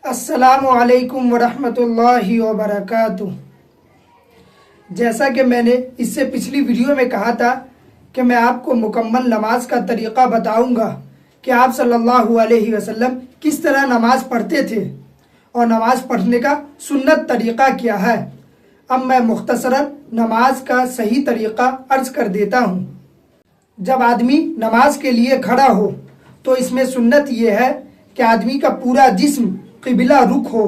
السلام علیکم ورحمۃ اللہ وبرکاتہ۔ جیسا کہ میں نے اس سے پچھلی ویڈیو میں کہا تھا کہ میں آپ کو مکمل نماز کا طریقہ بتاؤں گا کہ آپ صلی اللہ علیہ وسلم کس طرح نماز پڑھتے تھے اور نماز پڑھنے کا سنت طریقہ کیا ہے۔ اب میں مختصراً نماز کا صحیح طریقہ عرض کر دیتا ہوں۔ جب آدمی نماز کے لیے کھڑا ہو تو اس میں سنت یہ ہے کہ آدمی کا پورا جسم قبلہ رخ ہو،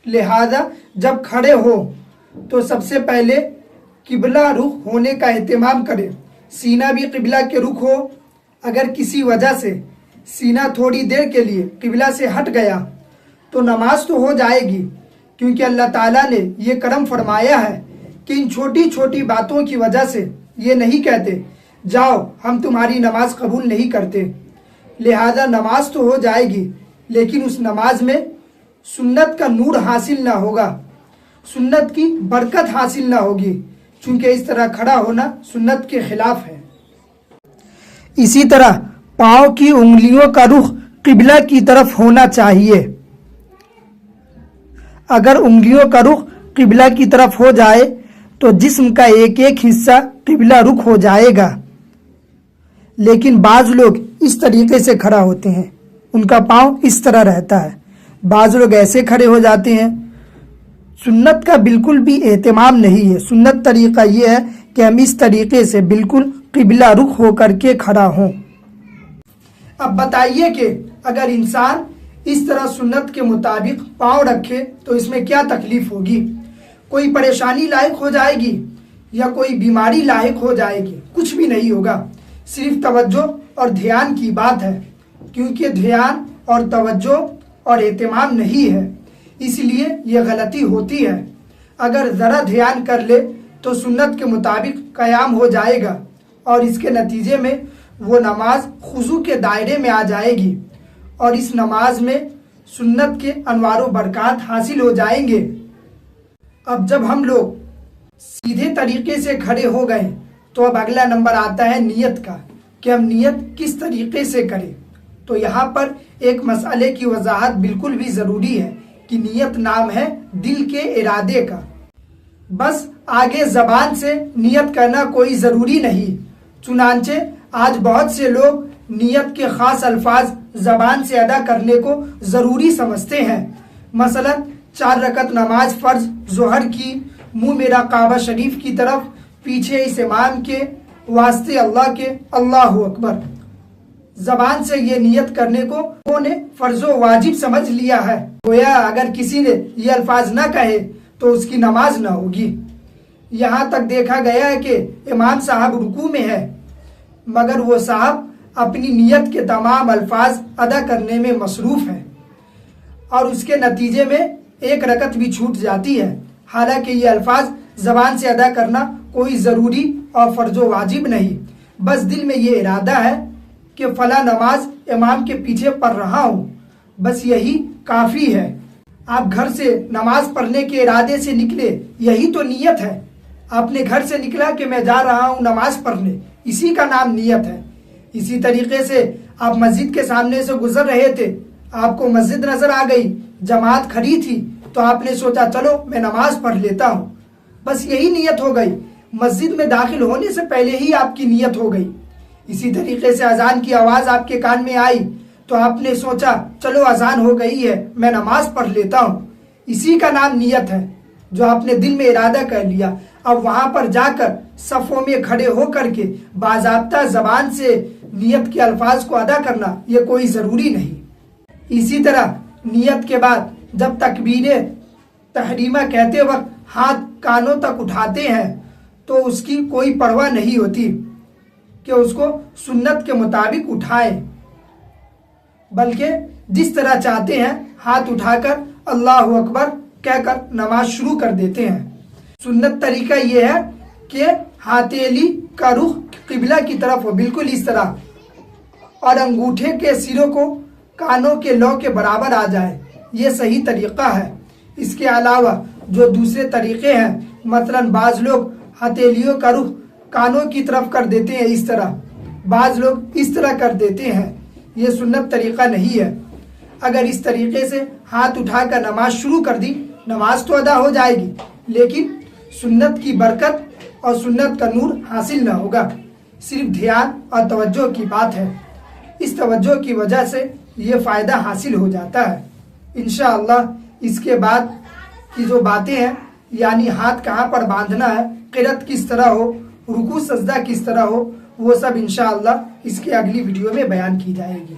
لہذا جب کھڑے ہو تو سب سے پہلے قبلہ رخ ہونے کا اہتمام کرے، سینہ بھی قبلہ کے رخ ہو۔ اگر کسی وجہ سے سینہ تھوڑی دیر کے لیے قبلہ سے ہٹ گیا تو نماز تو ہو جائے گی، کیونکہ اللہ تعالیٰ نے یہ کرم فرمایا ہے کہ ان چھوٹی چھوٹی باتوں کی وجہ سے یہ نہیں کہتے جاؤ ہم تمہاری نماز قبول نہیں کرتے، لہذا نماز تو ہو جائے گی لیکن اس نماز میں سنت کا نور حاصل نہ ہوگا، سنت کی برکت حاصل نہ ہوگی، چونکہ اس طرح کھڑا ہونا سنت کے خلاف ہے۔ اسی طرح پاؤں کی انگلیوں کا رخ قبلہ کی طرف ہونا چاہیے۔ اگر انگلیوں کا رخ قبلہ کی طرف ہو جائے تو جسم کا ایک ایک حصہ قبلہ رخ ہو جائے گا، لیکن بعض لوگ اس طریقے سے کھڑا ہوتے ہیں، ان کا پاؤں اس طرح رہتا ہے، بعض لوگ ایسے کھڑے ہو جاتے ہیں۔ سنت کا بالکل بھی اہتمام نہیں ہے۔ سنت طریقہ یہ ہے کہ ہم اس طریقے سے بالکل قبلہ رخ ہو کر کے کھڑا ہوں۔ اب بتائیے کہ اگر انسان اس طرح سنت کے مطابق پاؤں رکھے تو اس میں کیا تکلیف ہوگی؟ کوئی پریشانی لاحق ہو جائے گی یا کوئی بیماری لاحق ہو جائے گی؟ کچھ بھی نہیں ہوگا، صرف توجہ اور دھیان کی بات ہے، کیونکہ دھیان اور توجہ اور اہتمام نہیں ہے، اس لیے یہ غلطی ہوتی ہے۔ اگر ذرا دھیان کر لے تو سنت کے مطابق قیام ہو جائے گا اور اس کے نتیجے میں وہ نماز خضوع کے دائرے میں آ جائے گی اور اس نماز میں سنت کے انوار و برکات حاصل ہو جائیں گے۔ اب جب ہم لوگ سیدھے طریقے سے کھڑے ہو گئے تو اب اگلا نمبر آتا ہے نیت کا، کہ ہم نیت کس طریقے سے کریں۔ تو یہاں پر ایک مسئلے کی وضاحت بالکل بھی ضروری ہے کہ نیت نام ہے دل کے ارادے کا، بس آگے زبان سے نیت کرنا کوئی ضروری نہیں۔ چنانچہ آج بہت سے لوگ نیت کے خاص الفاظ زبان سے ادا کرنے کو ضروری سمجھتے ہیں، مثلا 4 رکعت نماز فرض ظہر کی، منہ میرا کعبہ شریف کی طرف، پیچھے اس امام کے، واسطے اللہ کے، اللہ اکبر۔ زبان سے یہ نیت کرنے کو انہوں نے فرض و واجب سمجھ لیا ہے، گویا اگر کسی نے یہ الفاظ نہ کہے تو اس کی نماز نہ ہوگی۔ یہاں تک دیکھا گیا ہے کہ امام صاحب رکوع میں ہے مگر وہ صاحب اپنی نیت کے تمام الفاظ ادا کرنے میں مصروف ہے اور اس کے نتیجے میں 1 رکعت بھی چھوٹ جاتی ہے، حالانکہ یہ الفاظ زبان سے ادا کرنا کوئی ضروری اور فرض و واجب نہیں، بس دل میں یہ ارادہ ہے کہ فلاں نماز امام کے پیچھے پڑھ رہا ہوں، بس یہی کافی ہے۔ آپ گھر سے نماز پڑھنے کے ارادے سے نکلے، یہی تو نیت ہے۔ آپ نے گھر سے نکلا کہ میں جا رہا ہوں نماز پڑھنے، اسی کا نام نیت ہے۔ اسی طریقے سے آپ مسجد کے سامنے سے گزر رہے تھے، آپ کو مسجد نظر آ گئی، جماعت کھڑی تھی تو آپ نے سوچا چلو میں نماز پڑھ لیتا ہوں، بس یہی نیت ہو گئی۔ مسجد میں داخل ہونے سے پہلے ہی آپ کی نیت ہو گئی۔ اسی طریقے سے اذان کی آواز آپ کے کان میں آئی تو آپ نے سوچا چلو اذان ہو گئی ہے میں نماز پڑھ لیتا ہوں، اسی کا نام نیت ہے، جو آپ نے دل میں ارادہ کر لیا۔ اب وہاں پر جا کر صفوں میں کھڑے ہو کر کے باضابطہ زبان سے نیت کے الفاظ کو ادا کرنا یہ کوئی ضروری نہیں۔ اسی طرح نیت کے بعد جب تکبیر تحریمہ کہتے وقت ہاتھ کانوں تک اٹھاتے ہیں تو اس کی کوئی پرواہ نہیں ہوتی کہ اس کو سنت کے مطابق اٹھائیں، بلکہ جس طرح چاہتے ہیں ہاتھ اٹھا کر اللہ اکبر کہہ کر نماز شروع کر دیتے ہیں۔ سنت طریقہ یہ ہے کہ ہاتھیلی کا رخ قبلہ کی طرف ہو، بالکل اس طرح، اور انگوٹھے کے سروں کو کانوں کے لو کے برابر آ جائے، یہ صحیح طریقہ ہے۔ اس کے علاوہ جو دوسرے طریقے ہیں، مثلا بعض لوگ ہتھیلیوں کا رخ کانوں کی طرف کر دیتے ہیں اس طرح، بعض لوگ اس طرح کر دیتے ہیں، یہ سنت طریقہ نہیں ہے۔ اگر اس طریقے سے ہاتھ اٹھا کر نماز شروع کر دی، نماز تو ادا ہو جائے گی لیکن سنت کی برکت اور سنت کا نور حاصل نہ ہوگا۔ صرف دھیان اور توجہ کی بات ہے، اس توجہ کی وجہ سے یہ فائدہ حاصل ہو جاتا ہے۔ انشاءاللہ اس کے بعد کی جو باتیں ہیں، یعنی ہاتھ کہاں پر باندھنا ہے، قرات کس طرح ہو، رکوع سجدہ کس طرح ہو، وہ سب انشاءاللہ اس کے اگلی ویڈیو میں بیان کی جائے گی۔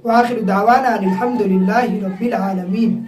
وآخر دعوانا الحمدللہ رب العالمین۔